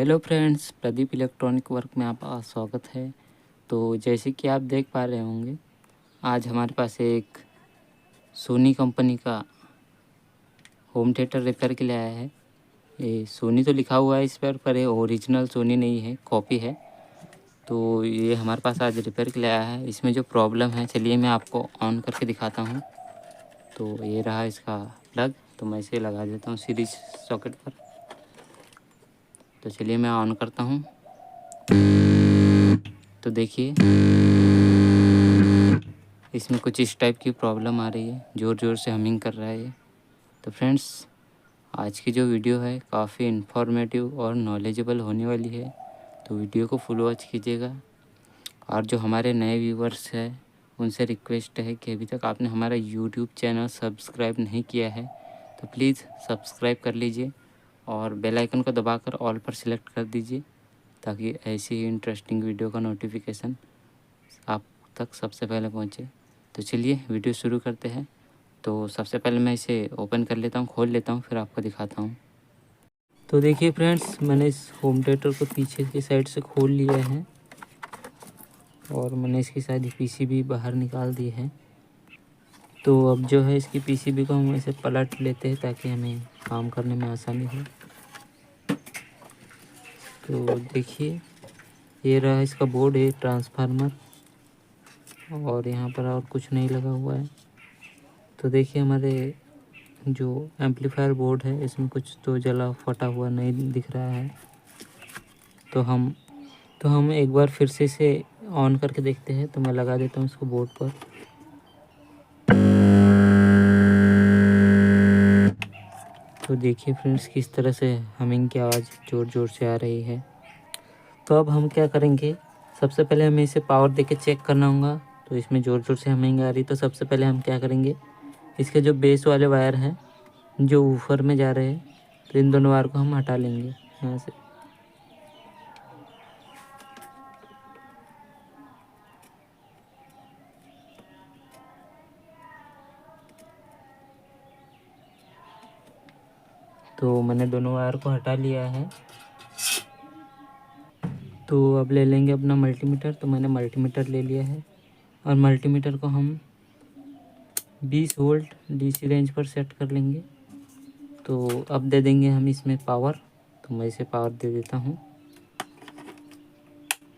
Hello friends, Pradeep electronic work में आपका स्वागत है। तो जैसे कि आप देख पा रहे होंगे, आज हमारे पास एक सोनी कंपनी का होम थिएटर रिपेयर के लिए आया है। ये सोनी तो लिखा हुआ है इस पर ये ओरिजिनल सोनी नहीं है, कॉपी है। तो ये हमारे पास आज रिपेयर के लिए आया है। इसमें जो प्रॉब्लम है, चलिए मैं आपको ऑन करके दिखाता हूँ। तो ये रहा इसका प्लग, तो मैं इसे लगा देता हूँ सीरीज सॉकेट पर। तो चलिए मैं ऑन करता हूँ। तो देखिए इसमें कुछ इस टाइप की प्रॉब्लम आ रही है, ज़ोर ज़ोर से हमिंग कर रहा है ये। तो फ्रेंड्स, आज की जो वीडियो है काफ़ी इन्फॉर्मेटिव और नॉलेजेबल होने वाली है, तो वीडियो को फुल वॉच कीजिएगा। और जो हमारे नए व्यूवर्स हैं उनसे रिक्वेस्ट है कि अभी तक आपने हमारा यूट्यूब चैनल सब्सक्राइब नहीं किया है तो प्लीज़ सब्सक्राइब कर लीजिए और बेल आइकन को दबाकर ऑल पर सिलेक्ट कर दीजिए, ताकि ऐसी ही इंटरेस्टिंग वीडियो का नोटिफिकेशन आप तक सबसे पहले पहुंचे। तो चलिए वीडियो शुरू करते हैं। तो सबसे पहले मैं इसे ओपन कर लेता हूं, खोल लेता हूं, फिर आपको दिखाता हूं। तो देखिए फ्रेंड्स, मैंने इस होम थिएटर को पीछे की साइड से खोल लिया है और मैंने इसकी सारी पीसीबी बाहर निकाल दी है। तो अब जो है इसकी पीसीबी को हम ऐसे पलट लेते हैं ताकि हमें काम करने में आसानी हो। तो देखिए ये रहा इसका बोर्ड, है ट्रांसफार्मर, और यहाँ पर और कुछ नहीं लगा हुआ है। तो देखिए हमारे जो एम्पलीफायर बोर्ड है इसमें कुछ तो जला फटा हुआ नहीं दिख रहा है। तो हम एक बार फिर से इसे ऑन करके देखते हैं। तो मैं लगा देता हूँ इसको बोर्ड पर। तो देखिए फ्रेंड्स, किस तरह से हमिंग की आवाज़ ज़ोर ज़ोर से आ रही है। तो अब हम क्या करेंगे, सबसे पहले हमें इसे पावर देके चेक करना होगा। तो इसमें ज़ोर ज़ोर से हमिंग आ रही, तो सबसे पहले हम क्या करेंगे, इसके जो बेस वाले वायर हैं जो ऊपर में जा रहे हैं, तो इन दोनों वायर को हम हटा लेंगे यहाँ से। तो मैंने दोनों वायर को हटा लिया है। तो अब ले लेंगे अपना मल्टीमीटर। तो मैंने मल्टीमीटर ले लिया है और मल्टीमीटर को हम 20 वोल्ट डीसी रेंज पर सेट कर लेंगे। तो अब दे देंगे हम इसमें पावर। तो मैं इसे पावर दे देता हूँ।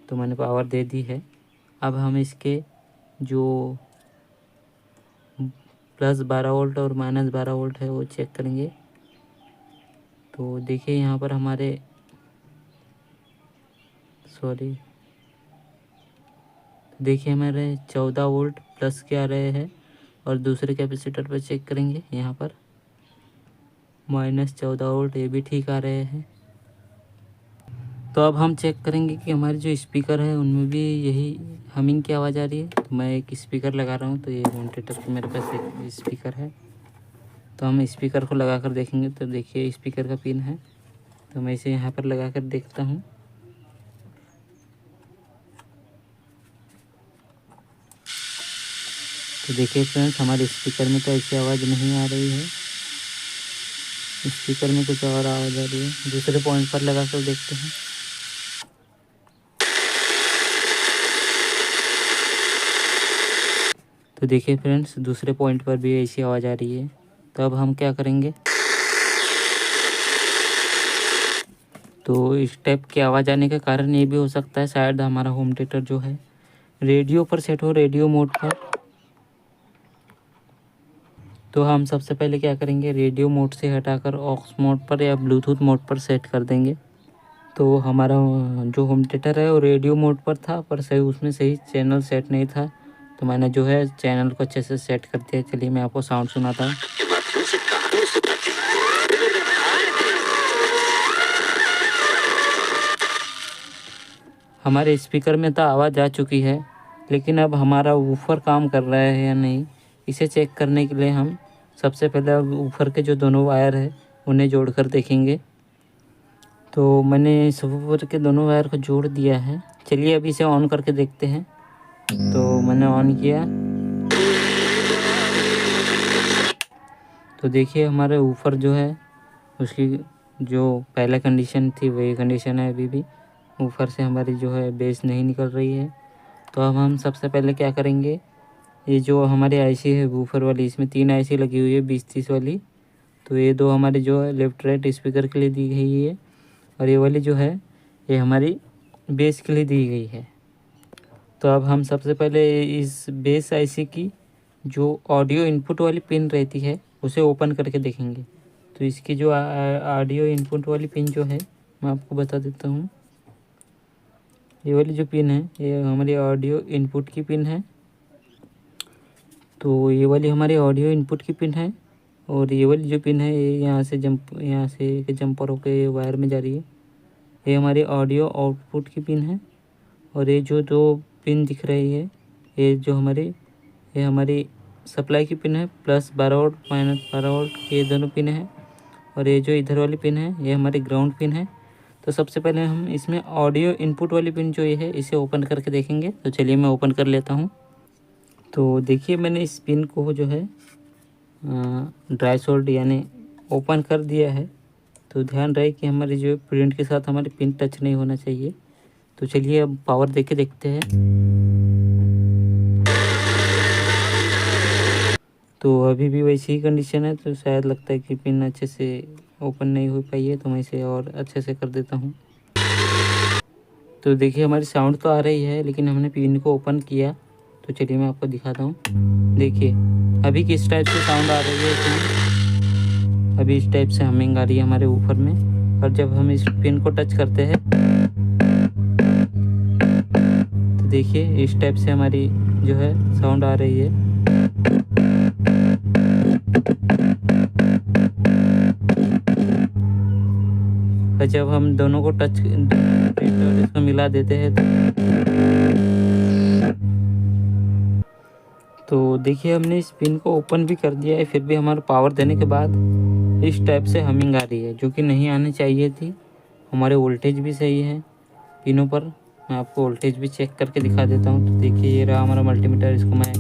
तो मैंने पावर दे दी है। अब हम इसके जो प्लस 12 वोल्ट और माइनस 12 वोल्ट है वो चेक करेंगे। तो देखिए यहाँ पर हमारे देखिए हमारे 14 वोल्ट प्लस के आ रहे हैं, और दूसरे कैपेसिटर पर चेक करेंगे, यहाँ पर -14 वोल्ट, ये भी ठीक आ रहे हैं। तो अब हम चेक करेंगे कि हमारे जो स्पीकर है उनमें भी यही हमिंग की आवाज़ आ रही है। तो मैं एक स्पीकर लगा रहा हूँ। तो ये होम थिएटर पे मेरे पास एक स्पीकर है। तो हम स्पीकर को लगा कर देखेंगे। तो देखिए स्पीकर का पिन है, तो मैं इसे यहाँ पर लगा कर देखता हूँ। तो देखिए फ्रेंड्स, हमारे स्पीकर में तो ऐसी आवाज़ नहीं आ रही है, स्पीकर में कुछ और आवाज़ आ रही है। दूसरे पॉइंट पर लगा कर देखते हैं। तो देखिए फ्रेंड्स, दूसरे पॉइंट पर भी ऐसी आवाज़ आ रही है। तो अब हम क्या करेंगे, तो इस टाइप की आवाज़ आने का कारण ये भी हो सकता है शायद हमारा होम थिएटर जो है रेडियो पर सेट हो, रेडियो मोड पर। तो हम सबसे पहले क्या करेंगे, रेडियो मोड से हटाकर ऑक्स मोड पर या ब्लूटूथ मोड पर सेट कर देंगे। तो हमारा जो होम थिएटर है वो रेडियो मोड पर था, पर सही उसमें सही चैनल सेट नहीं था। तो मैंने जो है चैनल को अच्छे से सेट कर दिया। चलिए मैं आपको साउंड सुनाता हूँ। हमारे स्पीकर में तो आवाज़ आ चुकी है, लेकिन अब हमारा वूफर काम कर रहा है या नहीं, इसे चेक करने के लिए हम सबसे पहले वूफर के जो दोनों वायर है उन्हें जोड़कर देखेंगे। तो मैंने सबवूफर के दोनों वायर को जोड़ दिया है। चलिए अभी इसे ऑन करके देखते हैं। तो मैंने ऑन किया। तो देखिए हमारे वूफर जो है उसकी जो पहला कंडीशन थी वही कंडीशन है अभी भी। ऊपर से हमारी जो है बेस नहीं निकल रही है। तो अब हम सबसे पहले क्या करेंगे, ये जो हमारी आईसी है वूफर वाली, इसमें 3 आईसी लगी हुई है 20-30 वाली। तो ये 2 हमारी जो है लेफ़्ट राइट स्पीकर के लिए दी गई है, और ये वाली जो है ये हमारी बेस के लिए दी गई है। तो अब हम सबसे पहले इस बेस आईसी की जो ऑडियो इनपुट वाली पिन रहती है उसे ओपन करके देखेंगे। तो इसकी जो ऑडियो इनपुट वाली पिन जो है मैं आपको बता देता हूँ। ये वाली जो पिन है ये हमारी ऑडियो इनपुट की पिन है। तो ये वाली हमारी ऑडियो इनपुट की पिन है, और ये वाली जो पिन है ये यहाँ से जंपर होकर वायर में जा रही है। ये हमारी ऑडियो आउटपुट की पिन है। और ये जो 2 पिन दिख रही है ये हमारी सप्लाई की पिन है, प्लस 12 वोल्ट माइनस 12 वोल्ट ये दोनों पिन है। और ये जो इधर वाली पिन है ये हमारी ग्राउंड पिन है। तो सबसे पहले हम इसमें ऑडियो इनपुट वाली पिन जो ये है इसे ओपन करके देखेंगे। तो चलिए मैं ओपन कर लेता हूँ। तो देखिए मैंने इस पिन को जो है ड्राई सोल्ड यानी ओपन कर दिया है। तो ध्यान रहे कि हमारी जो प्रिंट के साथ हमारी पिन टच नहीं होना चाहिए। तो चलिए अब पावर देके देखते हैं। तो अभी भी वैसी ही कंडीशन है, तो शायद लगता है कि पिन अच्छे से ओपन नहीं हो पाई है, तो मैं इसे और अच्छे से कर देता हूँ। तो देखिए हमारी साउंड तो आ रही है, लेकिन हमने पिन को ओपन किया। तो चलिए मैं आपको दिखाता हूँ। देखिए अभी किस टाइप से साउंड आ रही है इसमें। अभी इस टाइप से हमिंग आ रही है हमारे ऊपर में। और जब हम इस पिन को टच करते हैं तो देखिए इस टाइप से हमारी जो है साउंड आ रही है। और जब हम दोनों को टच इसको मिला देते हैं तो देखिए हमने इस पिन को ओपन भी कर दिया है, फिर भी हमारा पावर देने के बाद इस टाइप से हमिंग आ रही है, जो कि नहीं आनी चाहिए थी। हमारे वोल्टेज भी सही है पिनों पर। मैं आपको वोल्टेज भी चेक करके दिखा देता हूँ। तो देखिए ये रहा हमारा मल्टीमीटर, इसको मैं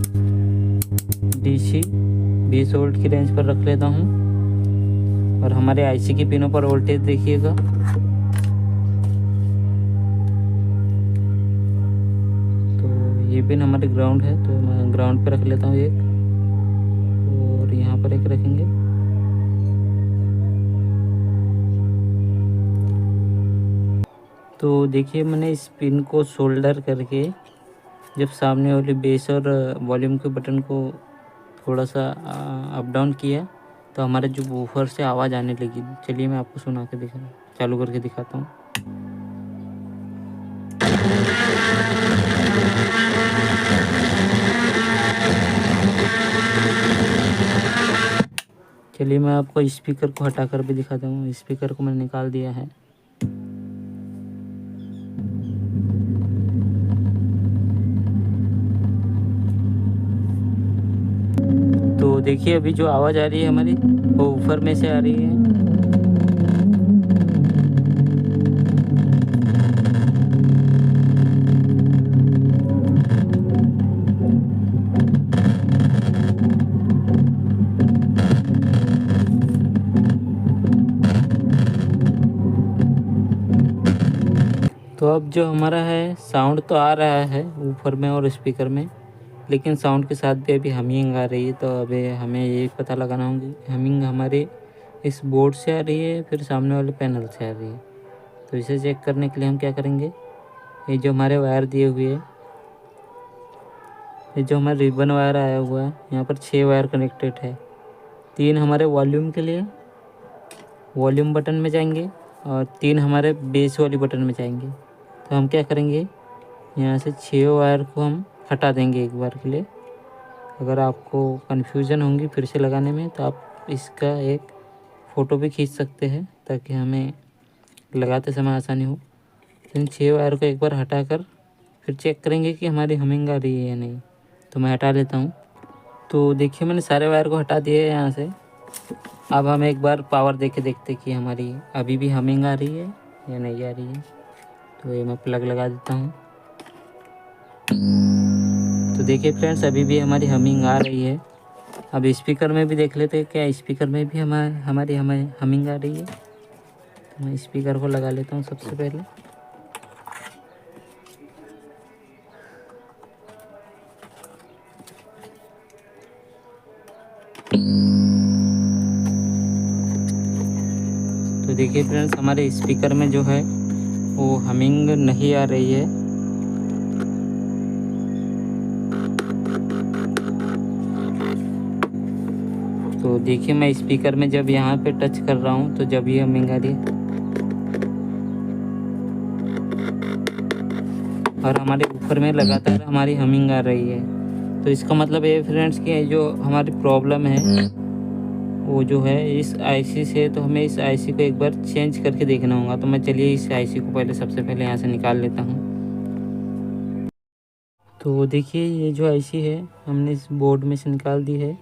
DC 20 वोल्ट की रेंज पर रख लेता हूँ। और हमारे आईसी की पिनों पर वोल्टेज देखिएगा। तो ये पिन हमारी ग्राउंड है, तो मैं ग्राउंड पे रख लेता हूँ एक, और यहाँ पर एक रखेंगे। तो देखिए मैंने इस पिन को सोल्डर करके जब सामने वाले बेस और वॉल्यूम के बटन को थोड़ा सा अप डाउन किया तो हमारे जो वूफर से आवाज़ आने लगी। चलिए मैं आपको सुना के चालू करके दिखाता हूँ। चलिए मैं आपको स्पीकर को हटाकर भी दिखाता हूँ। स्पीकर को मैंने निकाल दिया है। तो देखिए अभी जो आवाज़ आ रही है हमारी वो ऊपर में से आ रही है। तो अब जो हमारा है साउंड तो आ रहा है ऊपर में और स्पीकर में, लेकिन साउंड के साथ भी अभी हमिंग आ रही है। तो अभी हमें ये पता लगाना होगा कि हमिंग हमारे इस बोर्ड से आ रही है फिर सामने वाले पैनल से आ रही है। तो इसे चेक करने के लिए हम क्या करेंगे, ये जो हमारे वायर दिए हुए हैं, ये जो हमारा रिबन वायर आया हुआ है, यहाँ पर 6 वायर कनेक्टेड है। 3 हमारे वॉल्यूम के लिए वॉल्यूम बटन में जाएंगे, और 3 हमारे बेस वाली बटन में जाएंगे। तो हम क्या करेंगे, यहाँ से 6 वायर को हम हटा देंगे एक बार के लिए। अगर आपको कन्फ्यूज़न होंगी फिर से लगाने में तो आप इसका एक फ़ोटो भी खींच सकते हैं ताकि हमें लगाते समय आसानी हो। तो इन 6 वायर को एक बार हटाकर फिर चेक करेंगे कि हमारी हमिंग आ रही है या नहीं। तो मैं हटा लेता हूँ। तो देखिए मैंने सारे वायर को हटा दिए यहाँ से। अब हम एक बार पावर दे के देखते कि हमारी अभी भी हमिंग आ रही है या नहीं आ रही है। तो ये मैं प्लग लगा देता हूँ। तो देखिए फ्रेंड्स अभी भी हमारी हमिंग आ रही है। अब स्पीकर में भी देख लेते हैं क्या स्पीकर में भी हमारी हमिंग आ रही है। मैं स्पीकर को लगा लेता हूँ सबसे पहले। तो देखिए फ्रेंड्स, हमारे स्पीकर में जो है वो हमिंग नहीं आ रही है। तो देखिए मैं स्पीकर में जब यहाँ पे टच कर रहा हूँ तो जब ये हमिंग आ रही है, और हमारे ऊपर में लगातार हमारी हमिंग आ रही है। तो इसका मतलब ये फ्रेंड्स कि जो हमारी प्रॉब्लम है वो जो है इस आईसी से, तो हमें इस आईसी को एक बार चेंज करके देखना होगा। तो मैं चलिए इस आईसी को पहले सबसे पहले यहाँ से निकाल लेता हूँ। तो देखिए ये जो आईसी है हमने इस बोर्ड में से निकाल दी है।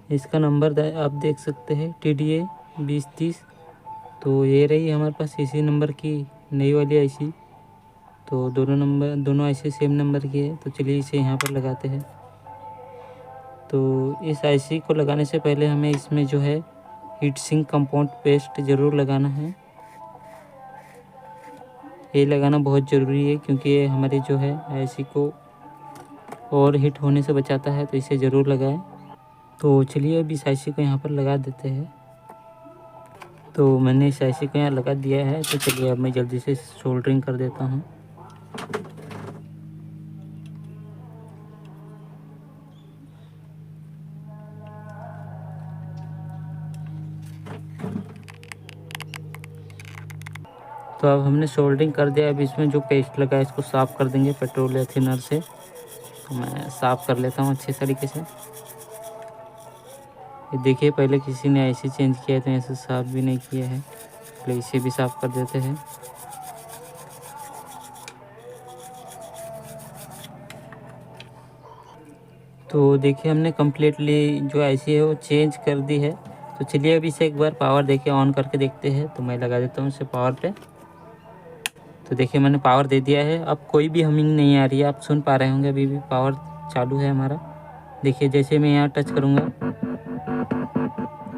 इसका नंबर आप देख सकते हैं TDA 2030। तो ये रही हमारे पास इसी नंबर की नई वाली आईसी। तो दोनों आईसी सेम नंबर की है। तो चलिए इसे यहाँ पर लगाते हैं। तो इस आईसी को लगाने से पहले हमें इसमें जो है हीट सिंक कंपाउंड पेस्ट ज़रूर लगाना है। ये लगाना बहुत ज़रूरी है क्योंकि ये हमारी जो है आईसी को और हीट होने से बचाता है। तो इसे ज़रूर लगाएं। तो चलिए अब इस आईसी को यहाँ पर लगा देते हैं। तो मैंने इस आईसी को यहाँ लगा दिया है। तो चलिए अब मैं जल्दी से सोल्डरिंग कर देता हूँ। तो अब हमने सोल्डरिंग कर दिया। अब इसमें जो पेस्ट लगा है इसको साफ़ कर देंगे पेट्रोल या थिनर से। तो मैं साफ़ कर लेता हूँ अच्छे तरीके से। ये देखिए पहले किसी ने ऐसे चेंज किया है तो ऐसे साफ़ भी नहीं किया है। पहले इसे भी साफ़ कर देते हैं। तो देखिए हमने कम्प्लीटली जो आईसी है वो चेंज कर दी है। तो चलिए अब इसे एक बार पावर देके ऑन करके देखते हैं। तो मैं लगा देता हूँ इसे पावर पे। तो देखिए मैंने पावर दे दिया है। अब कोई भी हमिंग नहीं आ रही है। आप सुन पा रहे होंगे अभी भी पावर चालू है हमारा। देखिए जैसे मैं यहाँ टच करूँगा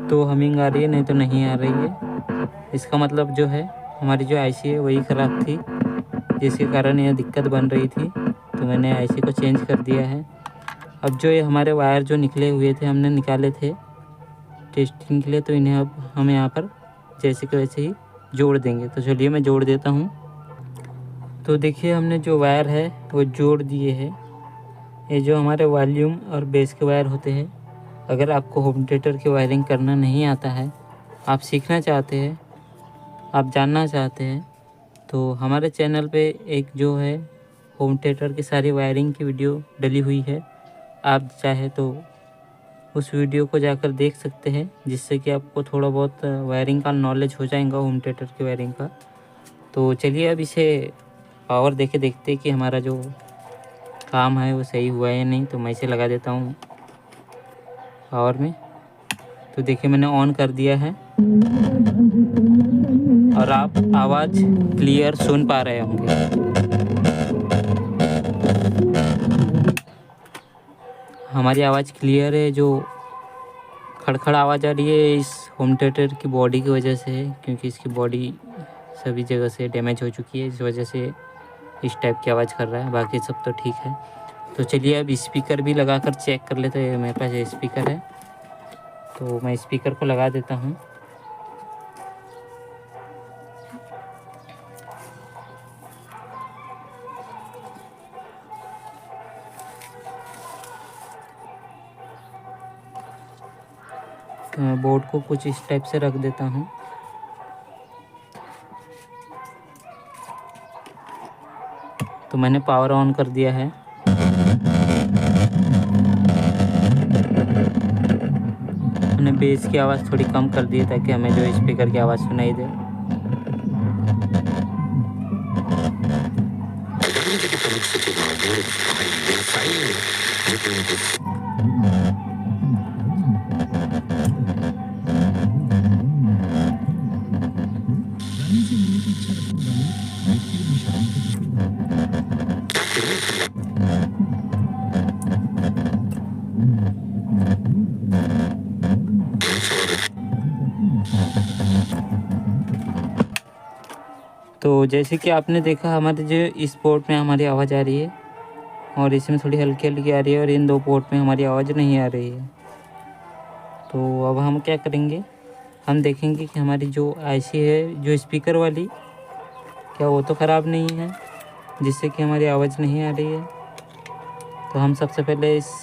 तो हमिंग आ रही है, नहीं तो नहीं आ रही है। इसका मतलब जो है हमारी जो आईसी है वही ख़राब थी, जिसके कारण यह दिक्कत बन रही थी। तो मैंने आईसी को चेंज कर दिया है। अब जो ये हमारे वायर जो निकले हुए थे हमने निकाले थे टेस्टिंग के लिए, तो इन्हें अब हम यहाँ पर जैसे कि वैसे ही जोड़ देंगे। तो चलिए मैं जोड़ देता हूँ। तो देखिए हमने जो वायर है वो जोड़ दिए हैं। ये जो हमारे वॉल्यूम और बेस के वायर होते हैं, अगर आपको होम थिएटर की वायरिंग करना नहीं आता है, आप सीखना चाहते हैं, आप जानना चाहते हैं, तो हमारे चैनल पे एक जो है होम थिएटर की सारी वायरिंग की वीडियो डली हुई है। आप चाहे तो उस वीडियो को जाकर देख सकते हैं, जिससे कि आपको थोड़ा बहुत वायरिंग का नॉलेज हो जाएगा होम थिएटर की वायरिंग का। तो चलिए अब इसे पावर देके देखते हैं कि हमारा जो काम है वो सही हुआ है या नहीं। तो मैं इसे लगा देता हूँ पावर में। तो देखिए मैंने ऑन कर दिया है और आप आवाज़ क्लियर सुन पा रहे होंगे। हमारी आवाज़ क्लियर है। जो खड़खड़ आवाज़ आ रही है इस होम थिएटर की बॉडी की वजह से है, क्योंकि इसकी बॉडी सभी जगह से डैमेज हो चुकी है। इस वजह से इस टाइप की आवाज़ कर रहा है। बाकी सब तो ठीक है। तो चलिए अब स्पीकर भी लगाकर चेक कर लेते हैं। मेरे पास ये स्पीकर है, तो मैं स्पीकर को लगा देता हूँ। तो मैं बोर्ड को कुछ इस टाइप से रख देता हूँ। तो मैंने पावर ऑन कर दिया है। मैंने बेस की आवाज़ थोड़ी कम कर दी है ताकि हमें जो स्पीकर की आवाज़ सुनाई दे। तो जैसे कि आपने देखा हमारे जो इस पोर्ट में हमारी आवाज़ आ रही है और इसमें थोड़ी हल्की हल्की आ रही है और इन दो पोर्ट में हमारी आवाज़ नहीं आ रही है। तो अब हम क्या करेंगे, हम देखेंगे कि हमारी जो आईसी है जो स्पीकर वाली, क्या वो तो ख़राब नहीं है जिससे कि हमारी आवाज़ नहीं आ रही है। तो हम सबसे पहले इस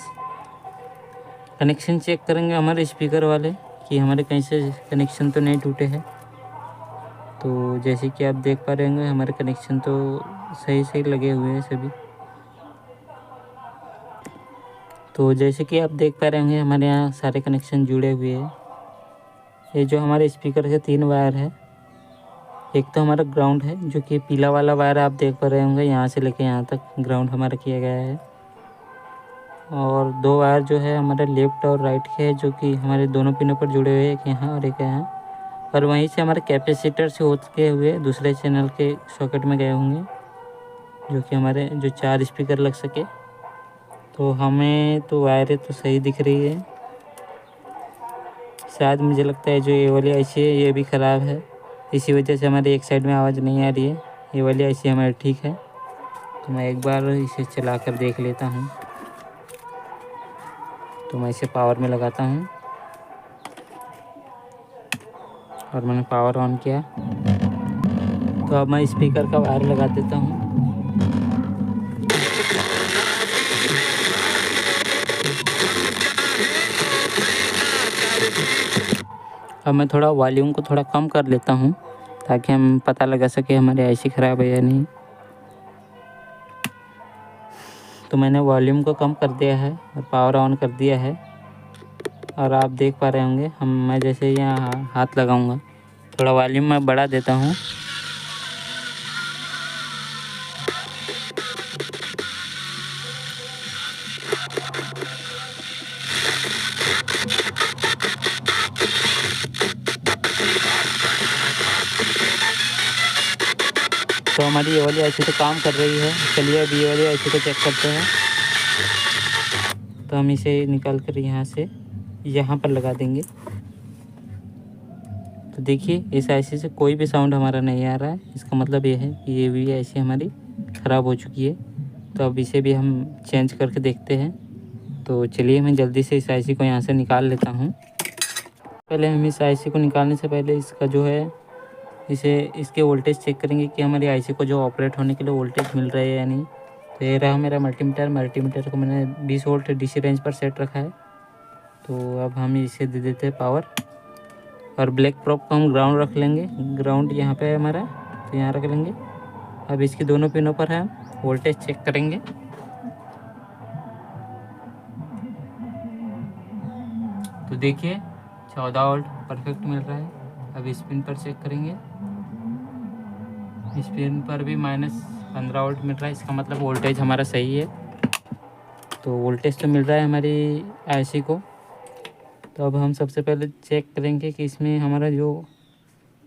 कनेक्शन चेक करेंगे हमारे स्पीकर वाले कि हमारे कहीं से कनेक्शन तो नहीं टूटे हैं। तो जैसे कि आप देख पा रहे होंगे हमारे कनेक्शन तो सही सही लगे हुए हैं सभी। तो जैसे कि आप देख पा रहे होंगे हमारे यहाँ सारे कनेक्शन जुड़े हुए हैं। ये जो हमारे स्पीकर के 3 वायर है, एक तो हमारा ग्राउंड है जो कि पीला वाला वायर आप देख पा रहे होंगे, यहाँ से लेके यहाँ तक ग्राउंड हमारा किया गया है। और 2 वायर जो है हमारे लेफ़्ट और राइट के है जो कि हमारे दोनों पिनों पर जुड़े हुए हैं, एक यहाँ और एक यहाँ। और वहीं से हमारे कैपेसिटर से होते हुए दूसरे चैनल के सॉकेट में गए होंगे जो कि हमारे जो 4 स्पीकर लग सके। तो हमें तो वायरें तो सही दिख रही है। शायद मुझे लगता है जो ये वाली आईसी है ये भी ख़राब है, इसी वजह से हमारी एक साइड में आवाज़ नहीं आ रही है। ये वाली आईसी हमारी ठीक है। तो मैं एक बार इसे चला कर देख लेता हूँ। तो मैं इसे पावर में लगाता हूँ और मैंने पावर ऑन किया। तो अब मैं स्पीकर का वायर लगा देता हूँ। अब मैं थोड़ा वॉल्यूम को थोड़ा कम कर लेता हूँ ताकि हम पता लगा सके हमारी आईसी ख़राब है या नहीं। तो मैंने वॉल्यूम को कम कर दिया है और पावर ऑन कर दिया है। और आप देख पा रहे होंगे मैं जैसे यहाँ हाथ लगाऊंगा थोड़ा वॉल्यूम मैं बढ़ा देता हूँ। तो हमारी ये वाली आईसी तो काम कर रही है। चलिए अब ये वाली आईसी को चेक करते हैं। तो हम इसे निकाल कर यहाँ से यहाँ पर लगा देंगे। तो देखिए इस आईसी से कोई भी साउंड हमारा नहीं आ रहा है। इसका मतलब ये है कि ये भी आईसी हमारी ख़राब हो चुकी है। तो अब इसे भी हम चेंज करके देखते हैं। तो चलिए मैं जल्दी से इस आईसी को यहाँ से निकाल लेता हूँ। पहले हम इस आईसी को निकालने से पहले इसका जो है इसके वोल्टेज चेक करेंगे कि हमारी आईसी को जो ऑपरेट होने के लिए वोल्टेज मिल रहा है या नहीं। तो ये रहा मेरा मल्टीमीटर को मैंने 20 वोल्ट डीसी रेंज पर सेट रखा है। तो अब हम इसे दे देते हैं पावर। और ब्लैक प्रोब को हम ग्राउंड रख लेंगे। ग्राउंड यहाँ पे है हमारा, तो यहाँ रख लेंगे। अब इसकी दोनों पिनों पर हम वोल्टेज चेक करेंगे। तो देखिए 14 वोल्ट परफेक्ट मिल रहा है। अब इस पिन पर चेक करेंगे, इस पिन पर भी -15 वोल्ट मिल रहा है। इसका मतलब वोल्टेज हमारा सही है। तो वोल्टेज तो मिल रहा है हमारी आईसी को। तो अब हम सबसे पहले चेक करेंगे कि इसमें हमारा जो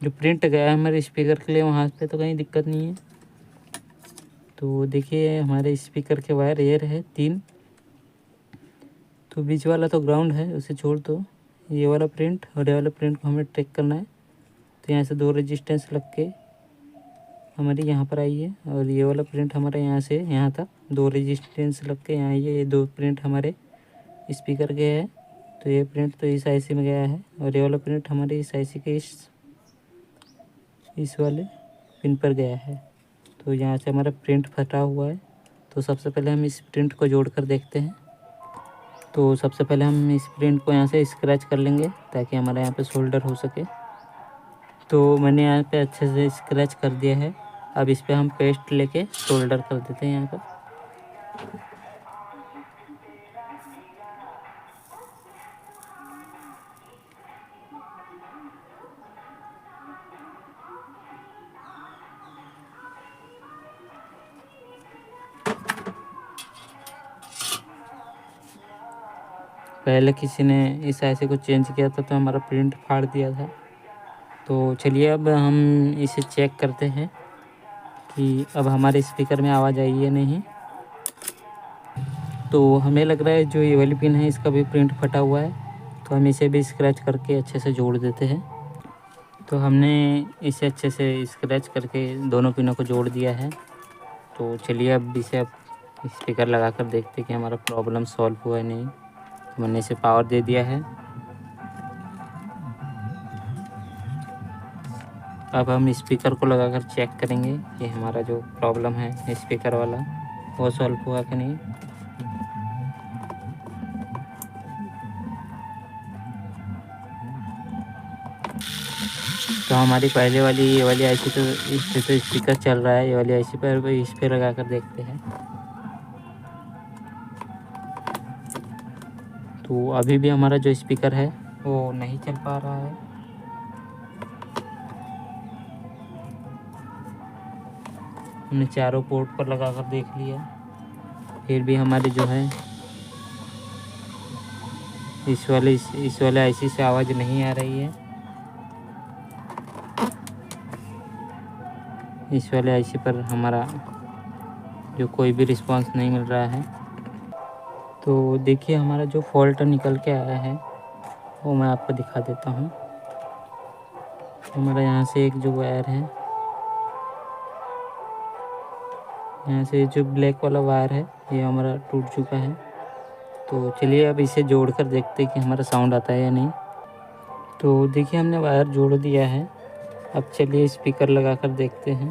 प्रिंट गया है हमारे स्पीकर के लिए वहाँ पे तो कहीं दिक्कत नहीं है। तो देखिए हमारे स्पीकर के वायर ये रहे 3। तो बीच वाला तो ग्राउंड है, उसे छोड़ दो। ये वाला प्रिंट और ये वाला प्रिंट को हमें ट्रैक करना है। तो यहाँ से 2 रेजिस्टेंस लग के हमारी यहाँ पर आई है और ये वाला प्रिंट हमारा यहाँ से यहाँ तक 2 रेजिस्टेंस लग के यहाँ आई है। ये 2 प्रिंट हमारे स्पीकर के हैं। तो ये प्रिंट तो इस आईसी में गया है और ये वाला प्रिंट हमारे इस आईसी के इस वाले पिन पर गया है। तो यहाँ से हमारा प्रिंट फटा हुआ है। तो सबसे पहले हम इस प्रिंट को जोड़ कर देखते हैं। तो सबसे पहले हम इस प्रिंट को यहाँ से स्क्रैच कर लेंगे ताकि हमारे यहाँ पे सोल्डर हो सके। तो मैंने यहाँ पे अच्छे से स्क्रैच कर दिया है। अब इस पे हम पेस्ट लेके सोल्डर कर देते हैं यहाँ पर। पहले किसी ने इस आईसी को चेंज किया था तो हमारा प्रिंट फाड़ दिया था। तो चलिए अब हम इसे चेक करते हैं कि अब हमारे स्पीकर में आवाज़ आई है नहीं। तो हमें लग रहा है जो ये वाली पिन है इसका भी प्रिंट फटा हुआ है। तो हम इसे भी स्क्रैच करके अच्छे से जोड़ देते हैं। तो हमने इसे अच्छे से स्क्रैच करके दोनों पिनों को जोड़ दिया है। तो चलिए अब इसे स्पीकर लगा कर देखते हैं कि हमारा प्रॉब्लम सॉल्व हुआ है नहीं। तो मैंने इसे पावर दे दिया है। अब हम स्पीकर को लगाकर चेक करेंगे कि हमारा जो प्रॉब्लम है स्पीकर वाला वो सॉल्व हुआ कि नहीं। तो हमारी पहले वाली ये वाली आईसी तो इससे तो स्पीकर चल रहा है, ये वाली आईसी पर इस पर लगा कर देखते हैं। तो अभी भी हमारा जो स्पीकर है वो नहीं चल पा रहा है। हमने चारों पोर्ट पर लगा कर देख लिया, फिर भी हमारी जो है इस वाले आईसी से आवाज़ नहीं आ रही है। इस वाले आईसी पर हमारा जो कोई भी रिस्पांस नहीं मिल रहा है। तो देखिए हमारा जो फॉल्ट निकल के आया है वो मैं आपको दिखा देता हूँ। हमारा यहाँ से एक जो वायर है, यहाँ से जो ब्लैक वाला वायर है ये हमारा टूट चुका है। तो चलिए अब इसे जोड़ कर देखते हैं कि हमारा साउंड आता है या नहीं। तो देखिए हमने वायर जोड़ दिया है। अब चलिए स्पीकर लगा कर देखते हैं।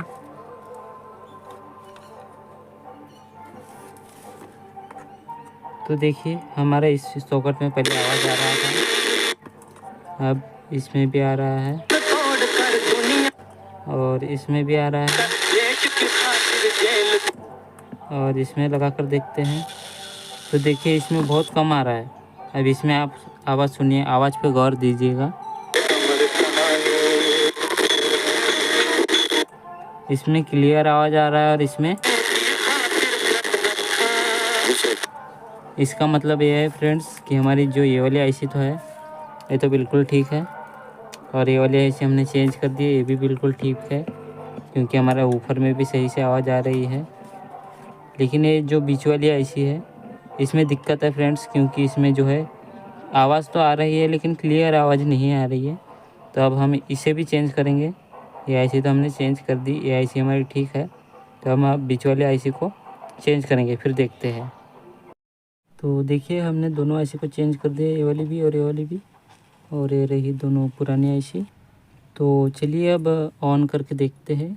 तो देखिए हमारा इस सॉकेट में पहले आवाज़ आ रहा था, अब इसमें भी आ रहा है और इसमें भी आ रहा है और इसमें लगा कर देखते हैं। तो देखिए इसमें बहुत कम आ रहा है। अब इसमें आप आवाज़ सुनिए, आवाज़ पे गौर दीजिएगा। इसमें क्लियर आवाज़ आ रहा है और इसमें, इसका मतलब ये है फ्रेंड्स कि हमारी जो ये वाली आईसी तो है ये तो बिल्कुल ठीक है और ये वाली आईसी हमने चेंज कर दी है, ये भी बिल्कुल ठीक है क्योंकि हमारा ऊपर में भी सही से आवाज़ आ रही है। लेकिन ये जो बीच वाली आईसी है इसमें दिक्कत है फ्रेंड्स, क्योंकि इसमें जो है आवाज़ तो आ रही है लेकिन क्लियर आवाज़ नहीं आ रही है। तो अब हम इसे भी चेंज करेंगे। ये आईसी तो हमने चेंज कर दी, ये आईसी हमारी ठीक है। तो हम अब बीच वाली आईसी को चेंज करेंगे, फिर देखते हैं। तो देखिए हमने दोनों आईसी को चेंज कर दिया, ये वाली भी और ये वाली भी, और ये रही दोनों पुरानी आईसी। तो चलिए अब ऑन करके देखते हैं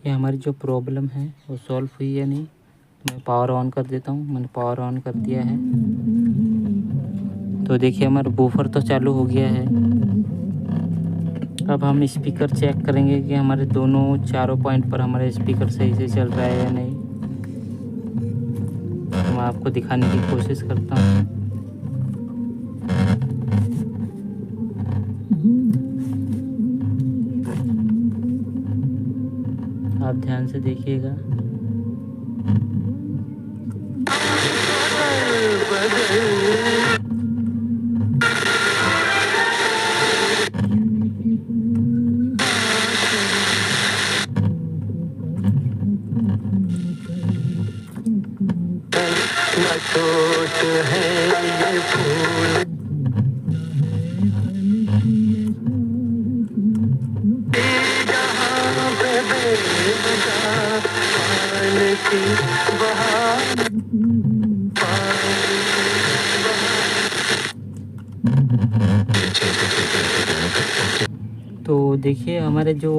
कि हमारी जो प्रॉब्लम है वो सॉल्व हुई या नहीं। तो मैं पावर ऑन कर देता हूँ। मैंने पावर ऑन कर दिया है। तो देखिए हमारा बूफर तो चालू हो गया है। अब हम स्पीकर चेक करेंगे कि हमारे दोनों चारों पॉइंट पर हमारे स्पीकर सही से चल रहा है या नहीं। तो मैं आपको दिखाने की कोशिश करता हूँ। आप ध्यान से देखिएगा। तो देखिए हमारे जो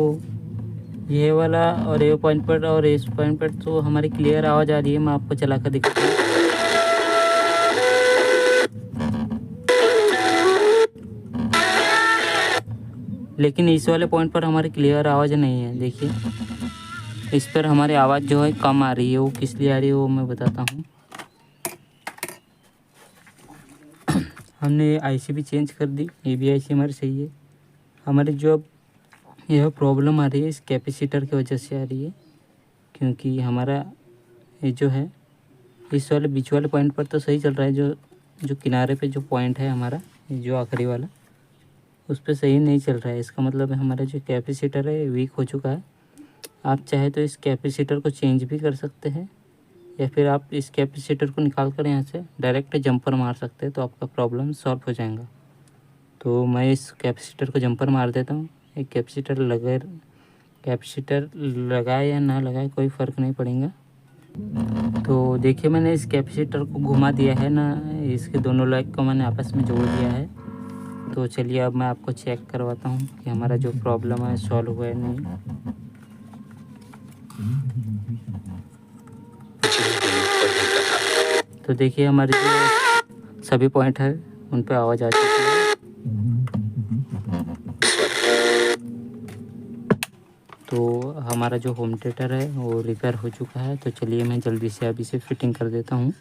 ये वाला और ये पॉइंट पर और इस पॉइंट पर तो हमारी क्लियर आवाज़ आ रही है। मैं आपको चला कर दिखाता हूँ। लेकिन इस वाले पॉइंट पर हमारी क्लियर आवाज़ नहीं है। देखिए इस पर हमारी आवाज़ जो है कम आ रही है। वो किस लिए आ रही है वो मैं बताता हूँ। हमने आईसी भी चेंज कर दी, ये भी आईसी हमारी सही है। हमारी जो अब यह प्रॉब्लम आ रही है इस कैपेसिटर की वजह से आ रही है, क्योंकि हमारा ये जो है इस वाले बीच वाले पॉइंट पर तो सही चल रहा है। जो किनारे पे जो पॉइंट है हमारा, जो आखिरी वाला, उस पर सही नहीं चल रहा है। इसका मतलब है हमारा जो कैपेसिटर है वीक हो चुका है। आप चाहे तो इस कैपेसिटर को चेंज भी कर सकते हैं, या फिर आप इस कैपेसिटर को निकाल कर यहाँ से डायरेक्ट जंपर मार सकते हैं, तो आपका प्रॉब्लम सॉल्व हो जाएगा। तो मैं इस कैपेसिटर को जंपर मार देता हूँ। एक कैपेसिटर लगाए या ना लगाए कोई फ़र्क नहीं पड़ेगा। तो देखिए मैंने इस कैपेसिटर को घुमा दिया है ना, इसके दोनों लेग को मैंने आपस में जोड़ दिया है। तो चलिए अब मैं आपको चेक करवाता हूँ कि हमारा जो प्रॉब्लम है सॉल्व हुआ है नहीं। तो देखिए हमारे जो सभी पॉइंट है उन पे आवाज़ आ चुकी है। तो हमारा जो होम थिएटर है वो रिपेयर हो चुका है। तो चलिए मैं जल्दी से अभी से फिटिंग कर देता हूँ।